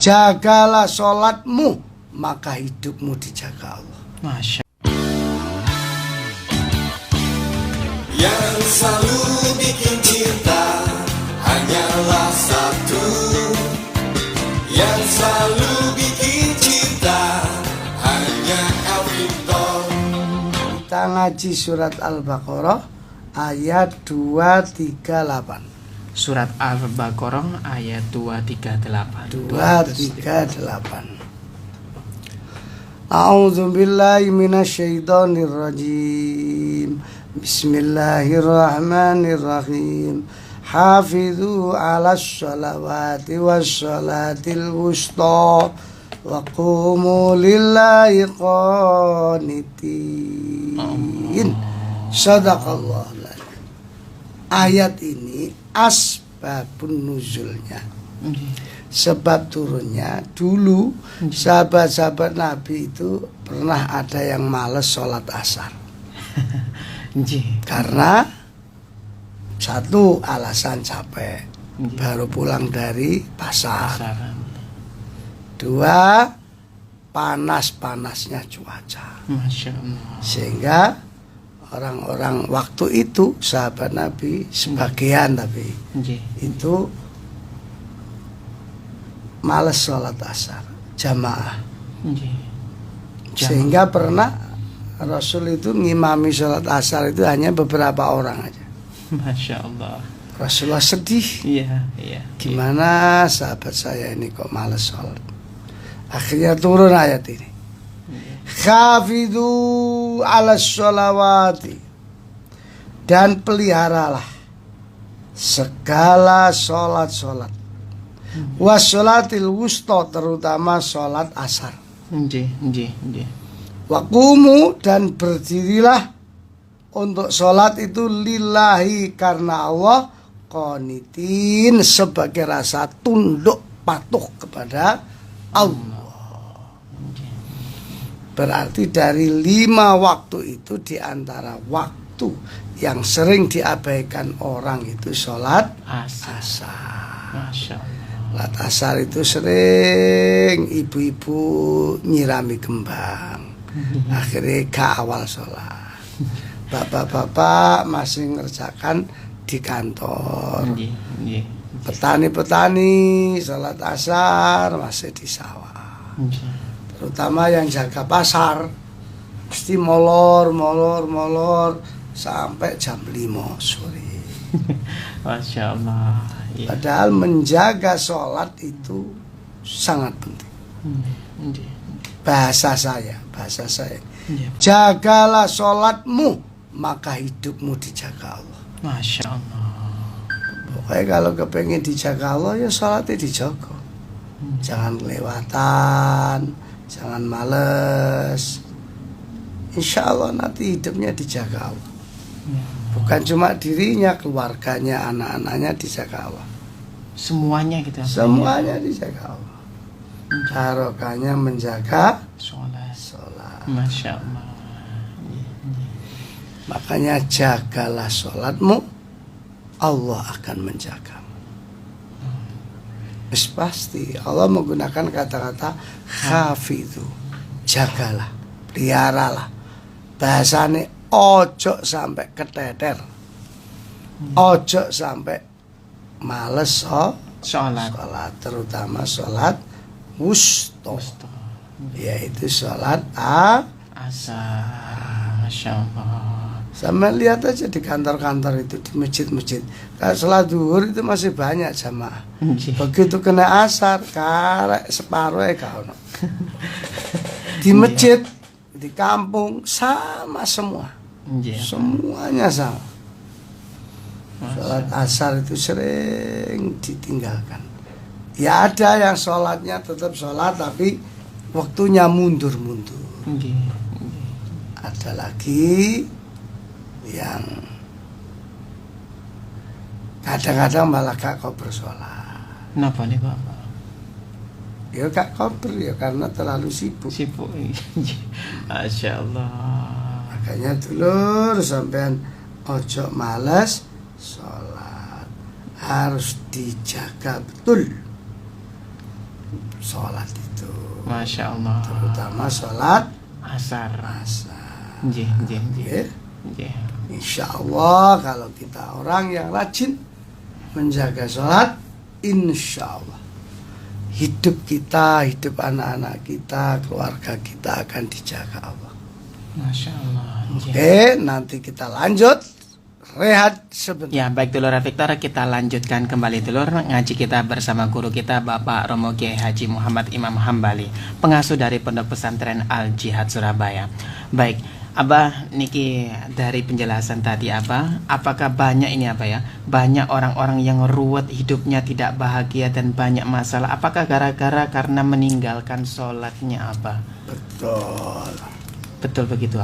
Jagalah sholatmu, maka hidupmu dijaga Allah. Masya. Yang selalu bikin cinta hanyalah satu. Yang selalu bikin cinta hanya Alfito. Kita ngaji surat Al-Baqarah ayat 238. Surat Al-Baqarah ayat 238. 238. A'udzu billahi minasyaitonir rajim. Bismillahirrahmanirrahim. Hafizu 'alas shalawati wassalatil wusta wa qumu lillahi qanitin. Shadaqallah. Ayat ini asbabun nuzulnya, sebab turunnya dulu sahabat-sahabat Nabi itu pernah ada yang males sholat asar. Karena satu, alasan capek, baru pulang dari pasar. Dua, panas-panasnya cuaca. Masya Allah. Sehingga orang-orang waktu itu sahabat Nabi sebagian tapi itu males sholat asar jamaah. Sehingga pernah Rasul itu ngimami sholat asar itu hanya beberapa orang aja. Masya Allah. Rasulullah sedih. Iya. Gimana sahabat saya ini kok males sholat. Akhirnya turun ayat ini. Khafidhu 'alas sholawati, dan peliharalah segala sholat-sholat, wassolatil wusta, terutama sholat asar. Waqumu, dan berdirilah untuk sholat itu lillahi, karena Allah, qanitin, sebagai rasa tunduk patuh kepada Allah. Berarti dari 5 waktu itu, diantara waktu yang sering diabaikan orang itu sholat asar. Masya Allah. Sholat asar itu sering ibu-ibu nyirami kembang, akhirnya ke awal sholat. Bapak-bapak masih ngerjakan di kantor. Petani-petani sholat asar masih di sawah. Terutama yang jaga pasar mesti molor sampai jam 5 sore. Masya Allah. Padahal menjaga sholat itu sangat penting. Bahasa saya, jagalah sholatmu, maka hidupmu dijaga Allah. Masya Allah. Pokoknya kalau kepengen dijaga Allah, ya sholatnya dijaga. Jangan kelewatan, jangan males. Insya Allah nanti hidupnya dijaga Allah. Bukan cuma dirinya, keluarganya, anak-anaknya dijaga Allah. Semuanya gitu. Semuanya dijaga Allah. Barokahnya menjaga sholat. Masya Allah. Makanya jagalah sholatmu, Allah akan menjagamu. Pasti Allah menggunakan kata-kata khafidhu, jagalah, peliharalah. Bahasane ojo sampai keteter, ojo sampai males sholat, terutama sholat wusta, yaitu sholat asar. Masya Allah. Sama lihat aja di kantor-kantor itu, di masjid-masjid. Kalau sholat zuhur itu masih banyak jamaah. Begitu kena asar, karek separuh kau. Di masjid, di kampung sama semua. Semuanya sama. Sholat asar itu sering ditinggalkan. Ya ada yang sholatnya tetap sholat tapi waktunya mundur-mundur. Ada lagi yang kadang-kadang malah gak kober sholat. Kenapa nih Bapak? Ya gak kober ya karena terlalu sibuk. Masya Allah. Makanya dulur sampean ojo malas sholat, harus dijaga betul. sholat itu. Masya Allah. Terutama sholat Asar. asar. Nggih, nggih, nggih. Ya. Nggih. Insya Allah kalau kita orang yang rajin menjaga sholat, insya Allah hidup kita, hidup anak-anak kita, keluarga kita akan dijaga Allah. Masya Allah. Nggih. Oke, nanti kita lanjut rehat sebentar. Ya, baik dulur Victor, kita lanjutkan kembali dulur ngaji kita bersama guru kita Bapak Romo Kiai Haji Muhammad Imam Hambali, pengasuh dari Pondok Pesantren Al Jihad Surabaya. Baik, Abah niki dari penjelasan tadi apakah banyak ini ya? Banyak orang-orang yang ruwet hidupnya, tidak bahagia dan banyak masalah. Apakah gara-gara karena meninggalkan sholatnya Betul. Betul begitu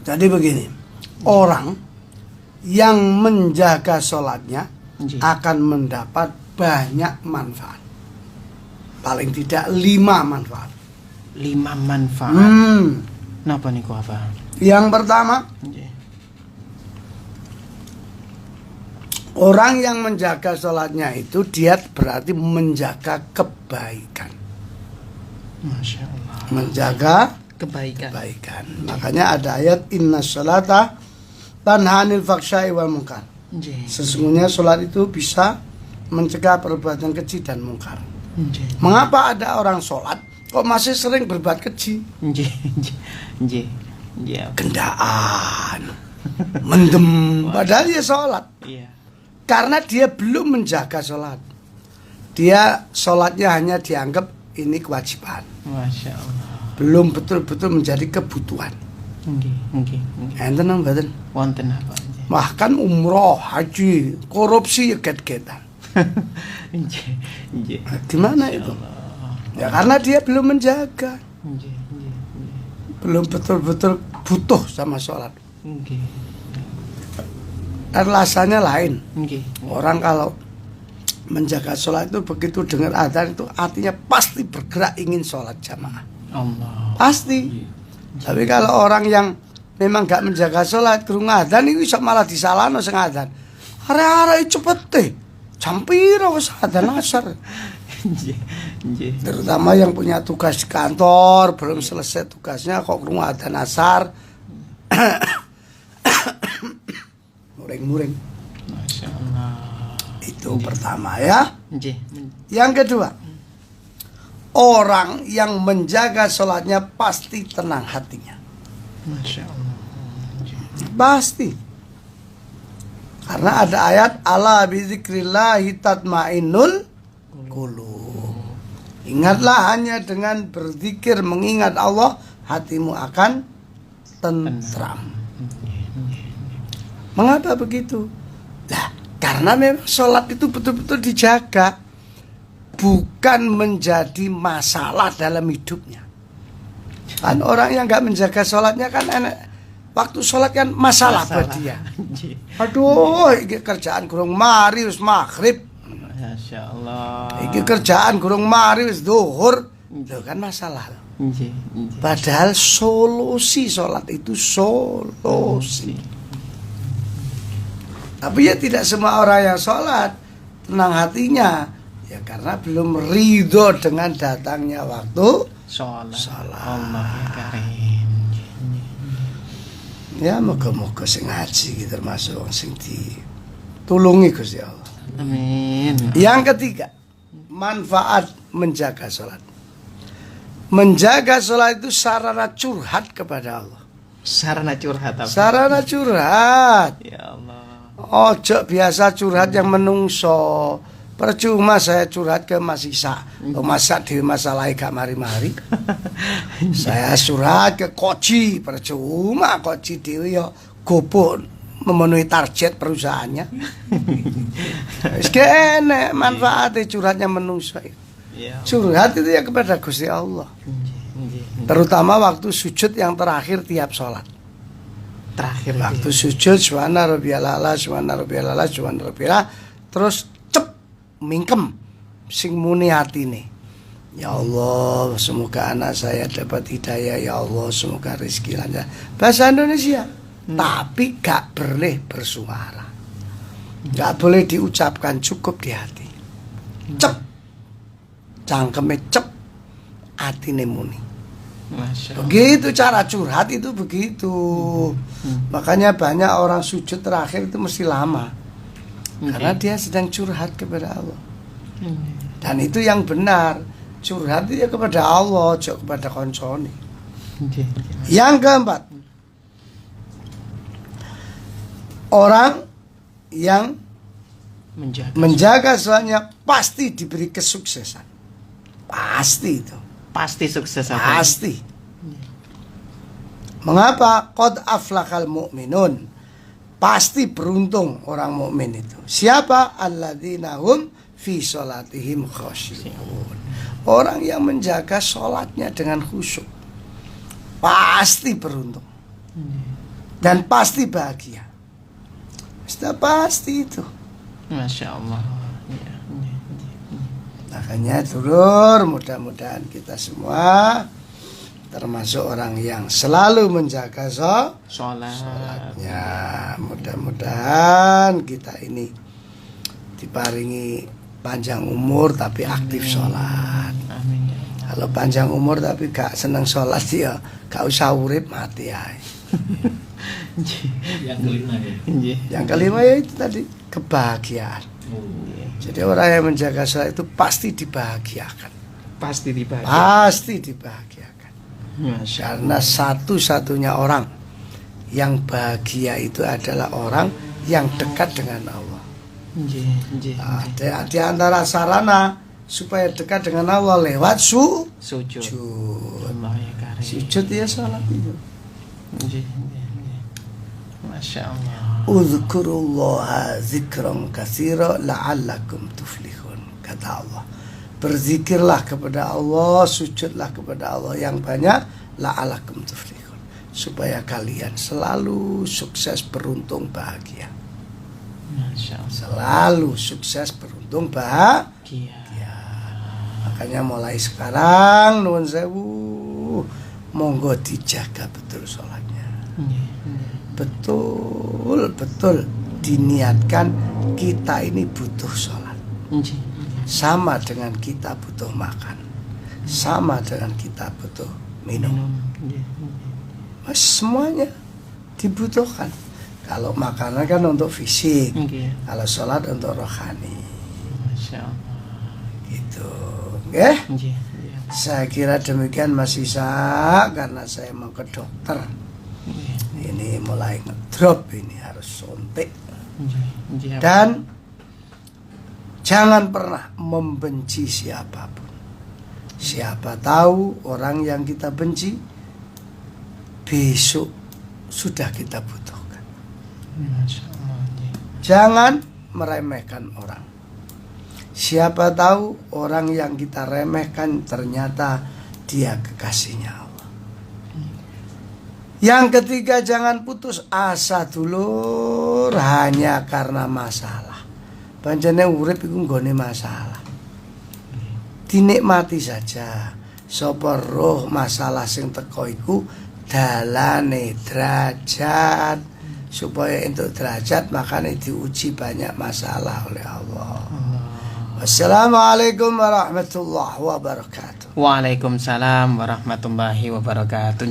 Jadi begini, orang yang menjaga sholatnya Nggih. akan mendapat banyak manfaat. Paling tidak 5 manfaat. 5 manfaat. Napa niku Yang pertama, Nggih. orang yang menjaga sholatnya itu dia berarti menjaga kebaikan. Masya Allah. Menjaga Kebaikan. kebaikan. Makanya ada ayat inna sholata tanha 'anil fahsya'i wal munkar. Nggih. Sesungguhnya sholat itu bisa mencegah perbuatan keji dan mungkar. Nggih. Mengapa ada orang sholat kok masih sering berbuat keji? Nggih. Nggih. Nggih. Gendaan, mendem, padahal dia sholat. Iya. Karena dia belum menjaga sholat. Dia sholatnya hanya dianggap ini kewajiban, Masya Allah. belum betul-betul menjadi kebutuhan. Nggih, nggih, nggih. Enten nang mboten? Wonten apa nggih? Bahkan umroh, haji, korupsi ya get-getan. Nggih, nggih. Gimana itu? Ya karena dia belum menjaga, Nggih, nggih, nggih. belum betul-betul butuh sama sholat. Nggih. Dan rasanya lain. Nggih. Orang kalau menjaga sholat itu begitu dengar adzan itu artinya pasti bergerak ingin sholat jamaah. Allah. Pasti. Tapi kalau orang yang memang gak menjaga sholat krungu adzan itu bisa malah disalahno sing adzan. Arek-arek cepet deh. Jam piro wis adzan asar. Nggih, nggih. Terutama yang punya tugas di kantor, belum selesai tugasnya kok krungu adzan asar. Muring-muring. Masya Allah. Itu pertama ya. Nggih. Yang kedua, orang yang menjaga sholatnya pasti tenang hatinya. Masya Allah. Pasti. Karena ada ayat ala bizikrillahi tatmainnul qulub. Ingatlah hanya dengan berzikir mengingat Allah hatimu akan tentram. Mengapa begitu? Lah, karena memang sholat itu betul-betul dijaga, bukan menjadi masalah dalam hidupnya. Kan orang yang nggak menjaga sholatnya kan enak. Waktu sholat kan masalah buat dia. Nggih. Aduh, iki kerjaan kurang mari wis maghrib. Masya Allah. Iki kerjaan kurang mari wis zuhur. Itu kan masalah. Nggih, nggih. Padahal solusi sholat itu solusi. Tapi ya tidak semua orang yang sholat tenang hatinya. Ya karena belum ridho dengan datangnya waktu Sholat. Sholat. Allah ya karim. ya moga-moga sing ngaji gitu termasuk wong sing ditulungi Gusti Allah. Amin. Yang ketiga, manfaat menjaga sholat. Menjaga sholat itu sarana curhat kepada Allah. Sarana curhat apa? Sarana curhat. Ya Allah. Ojo biasa curhat yang menungso. Percuma saya curhat ke Mas Isa. Masa di masalah gak mari-mari. Saya curhat ke Koji. Percuma Koji dewe ya gopo memenuhi target perusahaannya. Wis kene manfaatnya curhatnya menungso. Ya. Curhat itu ya kepada Gusti Allah. Terutama waktu sujud yang terakhir tiap sholat. Terakhir Waktu sujud subhana rabbiyal a'la, subhana rabbiyal a'la, subhana rabbiyal a'la, terus cep mingkem sing muni atine. Ya Allah, semoga anak saya dapat hidayah. Ya Allah, semoga rezeki lancar. Bahasa Indonesia. Tapi gak boleh bersuara. Gak boleh diucapkan, cukup di hati. Cep. cangkeme cep, atine muni. Masya Allah. Begitu cara curhat itu begitu. Makanya banyak orang sujud terakhir itu mesti lama. Karena dia sedang curhat kepada Allah. Dan itu yang benar. Curhat itu ya kepada Allah, jangan kepada konconi. Yang keempat, orang yang menjaga sholatnya pasti diberi kesuksesan. Pasti itu. Pasti sukses. Pasti. Mengapa? Qad aflahal mu'minun. Pasti beruntung orang mukmin itu. Siapa? Alladzina hum fi sholatihim khashi'un. Orang yang menjaga sholatnya dengan khusyuk pasti beruntung. Dan pasti bahagia. Sudah pasti itu. Masya Allah. Makanya dulur, mudah-mudahan kita semua termasuk orang yang selalu menjaga sholatnya. Mudah-mudahan kita ini diparingi panjang umur tapi aktif sholat. Amin. Kalau panjang umur tapi gak seneng sholat ya gak usah urip, mati ya. Yang kelima ya itu tadi, kebahagiaan. Jadi orang yang menjaga sholat itu pasti dibahagiakan. Pasti dibahagiakan. Pasti dibahagiakan. Karena satu-satunya orang yang bahagia itu adalah orang yang dekat dengan Allah. Di antara sarana supaya dekat dengan Allah lewat sujud. Sujud ya sholat itu. Masya Allah. Uzkurullaha zikran katsira la'allakum tuflihun, kata Allah. Berzikirlah kepada Allah, sujudlah kepada Allah yang banyak, la'allakum tuflihun, supaya kalian selalu sukses, beruntung, bahagia. Masya Allah. Selalu sukses, beruntung, bahagia. Makanya mulai sekarang nuwun sewu, monggo dijaga betul sholatnya. Betul diniatkan kita ini butuh sholat. Sama dengan kita butuh makan, sama dengan kita butuh minum. Mas, semuanya dibutuhkan. Kalau makanan kan untuk fisik, kalau sholat untuk rohani. Masya Allah. Gitu. Saya kira demikian Mas Isa, karena saya mau ke dokter. Ini mulai ngedrop, ini harus suntik. Dan jangan pernah membenci siapapun. Siapa tahu orang yang kita benci besok sudah kita butuhkan. Jangan meremehkan orang. Siapa tahu orang yang kita remehkan ternyata dia kekasihnya Allah. Yang ketiga, jangan putus asa dulur hanya karena masalah. Pancene urip iku nggone masalah. Dinikmati saja. Sapa roh masalah sing teko iku dalane derajat. Supaya untuk derajat makanya diuji banyak masalah oleh Allah. Wassalamualaikum warahmatullahi wabarakatuh. Waalaikumsalam warahmatullahi wabarakatuh.